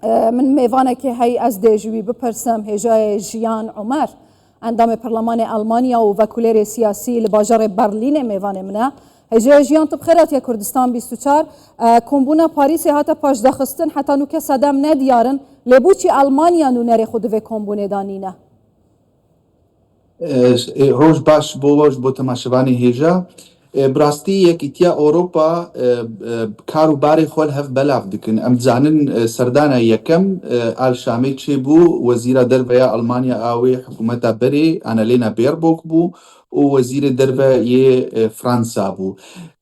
من میوانه که هی از دیجوی بپرسم هجای جیان عمر اندام پرلمان آلمانیا و وکولر سیاسی لباجر برلین میوانه منه هجای جیان تو بخیرات یا کردستان 24 کمبونا پاریس هاتا پاش دخستن حتی نو که صدام ندیارن لبوچی آلمانیا نو نری خود و کمبونه دانینه روز باش بو تماشوانی هیجا براستی یکیتیا اوروپا کارو باری خود هف بلاف دکن ام زانن سردانا یکم آل شامی چه بو وزیر دربیا آلمانیا آوی حکومتا بری آنالینا بیربوک بو و وزیر دربیا یه فرانسا بو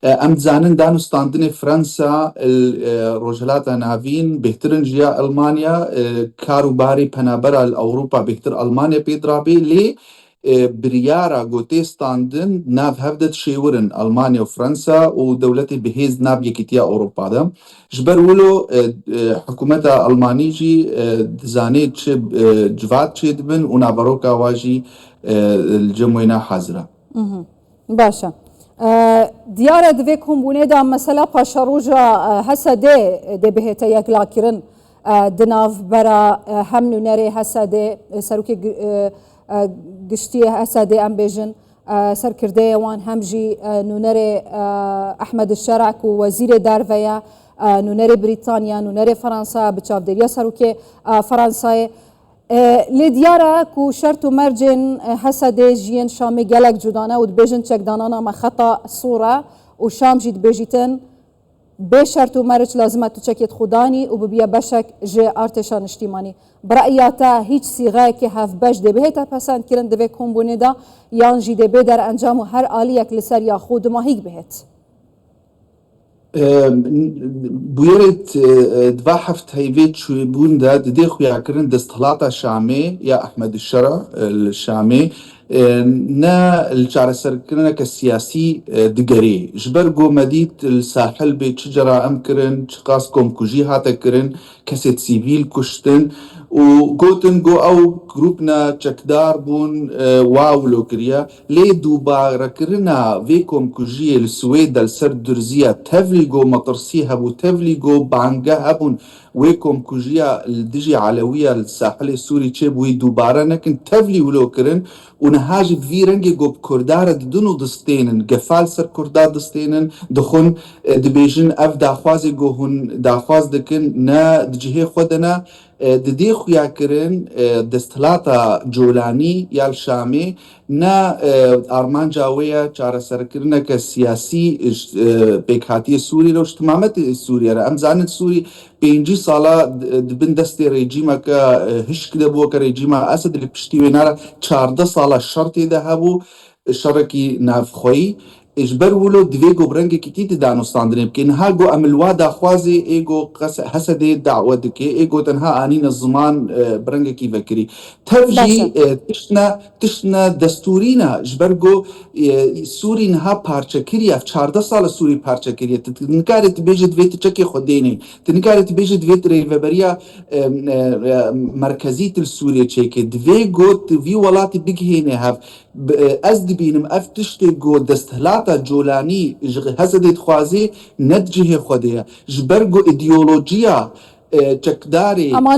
ام زانن دانستاندن فرانسا روجلات ناوین بهترین جیا آلمانیا کارو باری پنابر اوروپا بهتر آلمانیا پیدرابی لی بريارا غوتيستاندن ناف هفدت شيورن ألمانيا وفرنسا ودولتي بهيز ناف يكتيا أوروبا دا جبر ولو حكومة ألمانيجي دزاني تشب جفات تشيدبن ونابروكا واجي الجموينا حاضرة باشا دیاره دوی کمبونه دا مثلا پاشاروجا حسده ده بهتا یک لاکرن دناف برا هم نونره حسده سروک گشتی حسده ام بیجن سرکرده وان همجی نونره احمد الشرعک و وزیر دارویا نونره بریتانیا نونره فرانسا بچافدریا سروک فرانسای لديارة كو شرط مرجن حسد جين شامي جالك جدانا ودبيجن تشك دانانا ما خطأ صورة وشام جيد بيجيتن بشرط مرج لازم تشكيت خداني وببيا بشك جي ارتشان اجتماعي برأياتا هيج صيغة كي هاف باش دبهتا پسند كرن دبه كومبوني دا يان جي دبه در انجام هر آليك لسر يا خود ما هيك بهت بويرت دواحفت هيفيت شوي بوندا دي خويا كرن دستلاطة شامي يا أحمد الشرع الشامي نا الجارسر كرنا كسياسي دقري جبرقو مديت الساحل بي شجرة أمكرن شقاسكم كوجي هاتا كرن كسيت سيفيل كشتن وقوتن جو او جروبنا تشكدار بون واولو كريا لي دوبارا كرنا فيكم كوجي السويد السرد درزيا تفليجو مطرسيها بو تفليجو بانجا هبون ويكم كوجيا الدجي علوية الساحل السوري تشيبوي دوبارا نكن تفلي ولو كرن ونهاج في رنجي جو بكردارة دونو دستينن قفال سر كردار دستينن دخون دبيجن اف داخوازي جو هن داخواز دكن نا دجيه خودنا ددي خويا كرن دستلاتا جولاني يال شامي نا ارمان جاوية چارة سركرنا كسياسي بيكهاتي سوري لو اجتمامات سوريا را امزان سوري بينجي صالة دبن دستي ريجيما هش كده بو كريجيما اسد اللي بشتي نارا 14 صالة شرطي ذهبو شركي نافخوي اجبر ولو دویگو برنگ کتیت دانو استاندریم که نها گو عملوا دا خوازی ایگو حسد دعوه دکی ایگو تنها آنین الزمان برنگ کی فکری تفجی تشنا دستورینا جبر گو سوری نها پارچه کریه 14 سال سوری پارچه کریه تنکارت بیجد ویت چکی خودینی تنکارت بیجد ویت ریوبریا مرکزیت السوریه چکی دویگو دوی ولاتی بگهینه هف از دبینم افتشتی گو دستهلاتا جولانی حسدت خوازی ندجه خودیه جبرگو ایدئولوژیا چکداری اما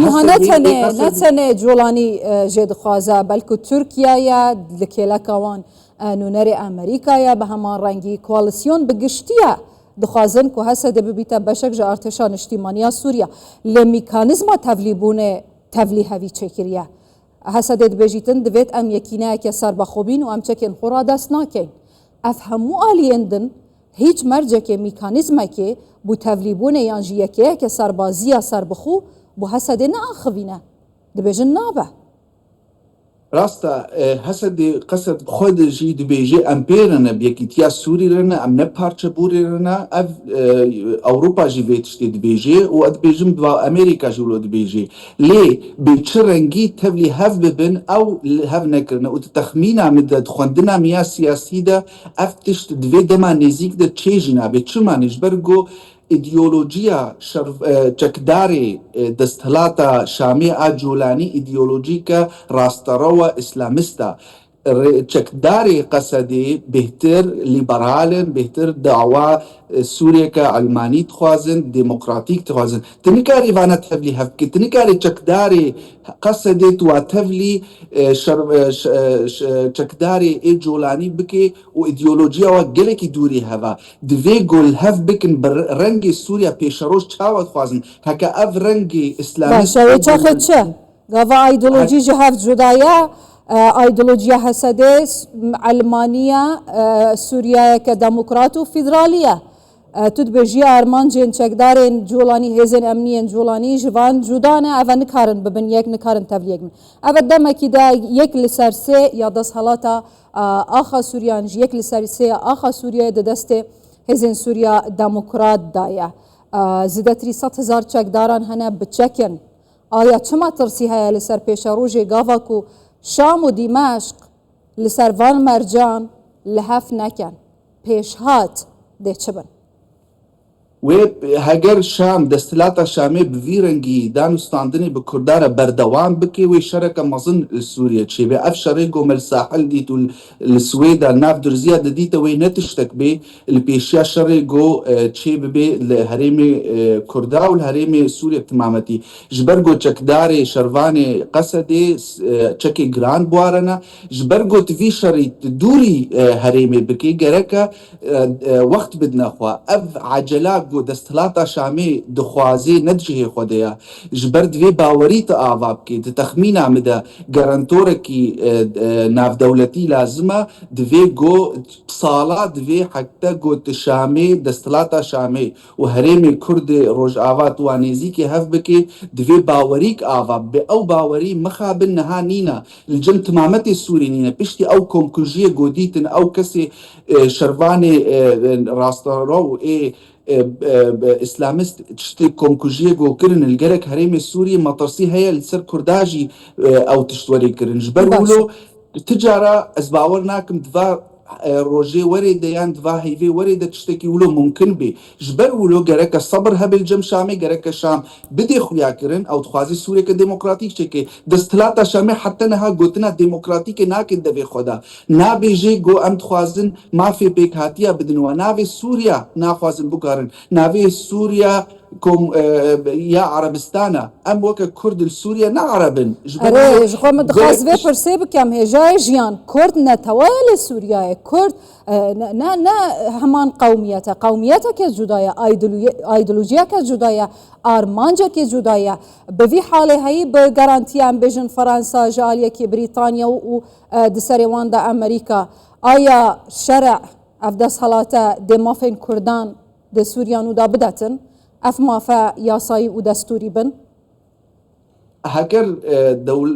نتنه جولانی جد خوازه بلکه ترکیه یا لکیلکوان نونر امریکا یا به همان رنگی کوالسیون بگشتیه دخوازن که حسد ببیتا بشک جا ارتشان اجتماعی سوریا لمیکانیزم تبلی هوی چکریه حسدت بجیتن دوید ام یکینه که سر بخوبین و ام چکن خورا دست ناکین افهمو آلیندن هیچ مرجع که میکانیزمه که بو تولیبونه یانجیه که سربازی سر بخو بو حسد نه آخوینه دبیجن نابه راستا حسد قصد خود جي دبيجي امبيرنا بيكيتيا سوري لنا ام نبارچه بوري لنا اف اوروبا جي فيتشتي دبيجي و ادبيجم دوا امريكا جولو دبيجي لي بيتشرنجي تبلي هاف ببن او هاف نكرنا وتتخمينا مدد خوندنا ميا سياسي دا افتشت دوي دما نزيك دا تشيجنا بيتشما نجبرگو ایدئولوژیا چکداری دستهلاتا شامی جولانی ایدئولوژیکا راستروا اسلامستا چکداری قصدی بهتر لیبرالن بهتر دعوا سوریا که علمانی تخوازن دموکراتیک تخوازن تنکاری وانا تفلی هفکی تنکاری چکداری قصدی تو تفلی چکداری ای جولانی بکی و ایدئولوژیا و گلکی دوری هوا دوی گل هف بکن بر رنگ سوریا پیشروش چاوت خوازن هکا اف رنگ اسلامیست باشه چه چه گاوا ایدئولوژی جهف جدایا ایدئولوژیا حسده علمانیه سوریه که دموکرات و فدرالیه تود بجی آرمان جن چکدارن جولانی هزن امنیان جولانی جوان جودانه اول نکارن ببن یک نکارن تبلیغ من اول دم کی دا یک لسرسه یا دست حالاتا آخا سوریان یک لسرسه آخا سوریه دست هزن سوریا دموکرات دایا زدتری 100,000 چکداران هنه بچکن آیا چما ترسی های لسر پیش روژ گاواکو شام و دمشق لسر وان مرجان لحف نکن پیش هات ده چبن و هگر شام دستلات شامی بویرنگی دانستاندنی به کردار بردوام بکی و شرکت مزن سوریه چی به اف شرکو مل ساحل دیتو السويد ناف درزیه دیت و نتشتک به البیشیا شرکو چی به الهرم کردا و الهرم سوریه تمامتی جبرگو چکدار شروان قصدی چکی گران بوارنا جبرگو تفی شریط دوری هرم بکی گرکا وقت بدنا خوا اف عجلات گو دستلاتا شامی دخوازی ندجه خودیا جبر دوی باوری تا آواب کی تخمین آمده گرانتور کی ناف دولتی لازمه دوی گو سالا دوی حکتا گو تشامی دستلاتا شامی و هرم کرد روش آوات وانیزی کی هف بکی دوی باوریک آواب به او باوری مخابن نها نینا الجن تمامت سوری نینا پشتی او کمکوژی گو دیتن او کسی شروان راستارو ای اسلامست تشتي كومكوجيه جو كرن الجرك هريم سوري مطرسي هي السر كرداجي او تشتوري كرن جبر ولو تجارة ازباورناكم دفا روجي ورد يان دفا هيفي ورد تشتكي ولو ممكن بي جبر ولو جرك الصبر هبل جم شامي جرك الشام بدي خويا كرن او تخوازي سوريا كديمقراطيك شكي دستلاتا شامي حتى نها قوتنا ديمقراطيك ناكد دفي خدا نا بيجي جو ام تخوازن ما في بيك هاتيا بدنوا نافي سوريا ناخوازن بكارن نافي سوريا كم يا عربستانا ام وك كرد السوريا نا عربن اره جخوا مدخواز في پرسه بکم هجای جیان کرد نتوال سوریای کرد نه همان قومیتا که جدایا ایدولوژیا که جدایا آرمانجا که جدایا به وی حاله هایی به گارانتی ام بجن فرانسا جالیا که بریتانیا و دسریوان دا امریکا آیا شرع افدس حالاتا دمافین کردان د سوریانو دا بدتن اف مافا یاسایی و دستوری بن هكر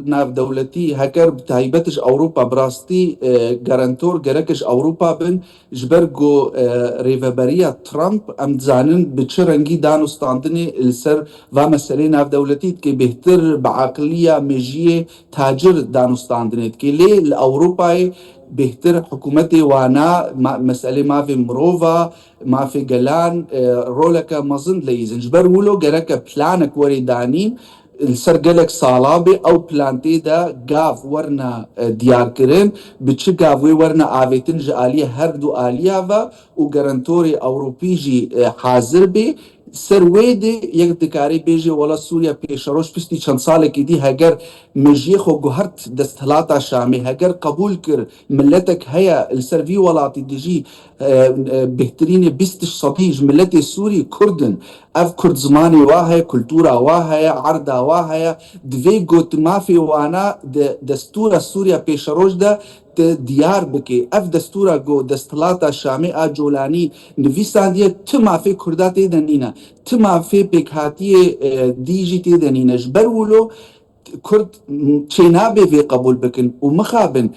ناف دولتي هكر بتايبتش اوروبا براستي جارانتور جركش اوروبا بن جبرجو ريفابريا ترامب ام زانن بتشرنجي دانو ستاندني السر و مسألة ناف دولتي كي بهتر بعقلية مجيه تاجر دانو ستاندني كي ليه الاوروبا بهتر حكومتي وانا مسألة ما في مروفا ما في جلان رولك مظن ليزن جبر ولو جرك بلانك وريدانين السرقلك صالابي او بلانتي دا قاف ورنا ديار كرين بتشي قافوي ورنا آفيتن جالية هردو آليافا و جرانتوري اوروبيجي حاضر بي سرويدي يقدكاري بيجي ولا سوريا بيشروش بستي چند سالة كدي هاگر مجيخو جوهرت دستهلاتا شامي هاگر قبول كر ملتك هيا السرفي ولاتي ديجي بهترين بستش صديج ملتي سوري كردن اف كرد زماني واهي كلتورا واهي عردا واهي دوي قوت مافي وانا دستورا سوريا بيشروش دا دیار بکی اف دستورا گو دستلاتا شامی آجولانی نویسان دیه تما فی کردا تیدنینا تما فی بکاتی دیجی تیدنینا جبر ولو کرد چینابه وی قبول بکن و مخابن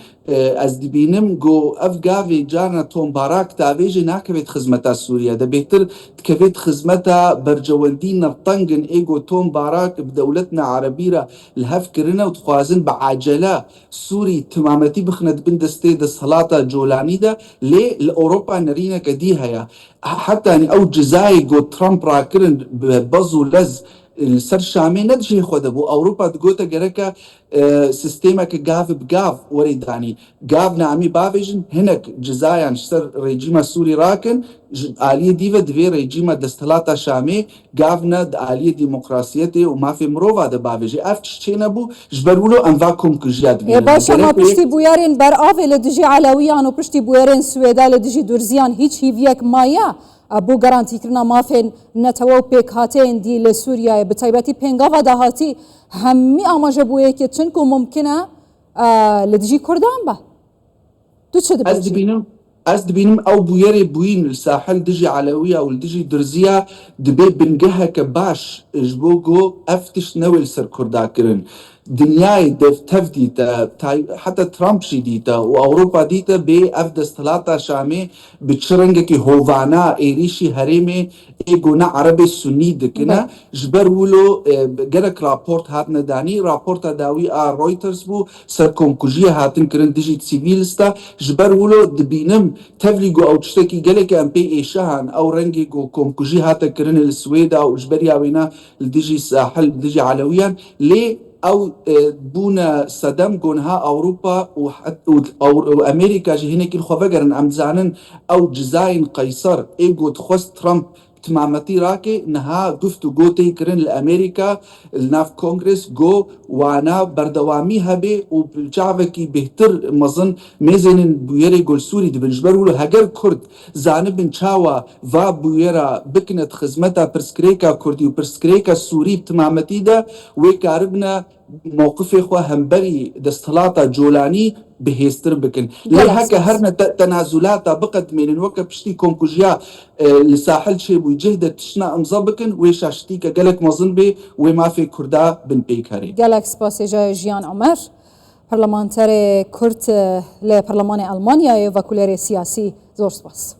از دبینم گو اف گاوی جارنا توم باراک تاویجی ناکوید خزمتا سوریا ده بهتر تكفيت خزمتها برجواندين الطنجن ايجو توم باراك بدولتنا عربيرة الهف كرنا وتخوازن بعجلة سوري تمامتي بخند بندستي ده صلاة جولاني ده ليه لأوروبا نرينا كديها يا حتى يعني او جزاي جو ترامب راكرن ببزو لز السر شامي ندجي خود بو أوروبا دقوتا جركا سيستيمك جاف بجاف وريداني جاف نعمي بافيجن هناك جزايا سر ريجيما سوري راكن آلية ديفا دوي ريجيما دستلاتا شامي جافنا آلية ديمقراطية وما في مروفا دا بافيجي افتش تشينا بو جبرولو انفاكم كجياد ای باشا ما پشتی بویارین بر آوه لدجی علاویان و پشتی بویارین سویدا لدجی دورزیان هیچ هیویک مایا بو گارانتی کرنا مافین نتوا و پیک هاتین دی لسوریا بتایبتی پنگاوا دا هاتی همی آماجه بویه که چنکو ممکنه لدجی کردان با تو چه دبیجی؟ از دبینم او بویری بوین الساحل دجي علوية او دجي درزية دبي بنجها كباش جبوجو افتش نويل سر كردا كرن دنياي دف تفدي حتى ترامب شي ديتا واوروبا ديتا بي افدس ثلاثة شامي بتشرنجكي هوفانا ايريشي هريمي ايجونا عربي سني دكنا جبر ولو جرك رابورت هاتنا داني رابورت داوي رويترز بو سركم كوجيه هاتن كرن دجي سيفيلستا جبر ولو دبينم تفليجو او تشتكي جالك ام بي اي شهان او رنجي جو كوم كوجي هاتا كرن السويدا او جبريا وينا الدجي ساحل الدجي علويا ليه او بونا صدام جونها اوروبا وامريكا جي هناك الخوفجرن ام زانن او جزاين قيصر ايجو تخص ترامب تمامتي راكي نها قفتو جو تيكرن لأمريكا الناف كونغرس جو وانا بردوامي هبي وبالجعبكي بهتر مظن ميزن بويري قول سوري دي بنجبروا له هجر كرد زانبن شاوا فا بويرا بكنت خزمتا برسكريكا كردي وبرسكريكا سوري بتمامتي دا ويكاربنا موقفي خوا همبري دستلاطة جولاني بهيستر بكن لهكا هرنا تنازلات بقت من الوقت بشتي كونكوجيا لساحل شي وجهد تشنا مزبكن ويشاشتيكا قالك مظن بي وما في كردا بن بيكاري قالك سباسيجا جيان عمر برلمانتر كرد لبرلمان ألمانيا وكوليري سياسي زور سباس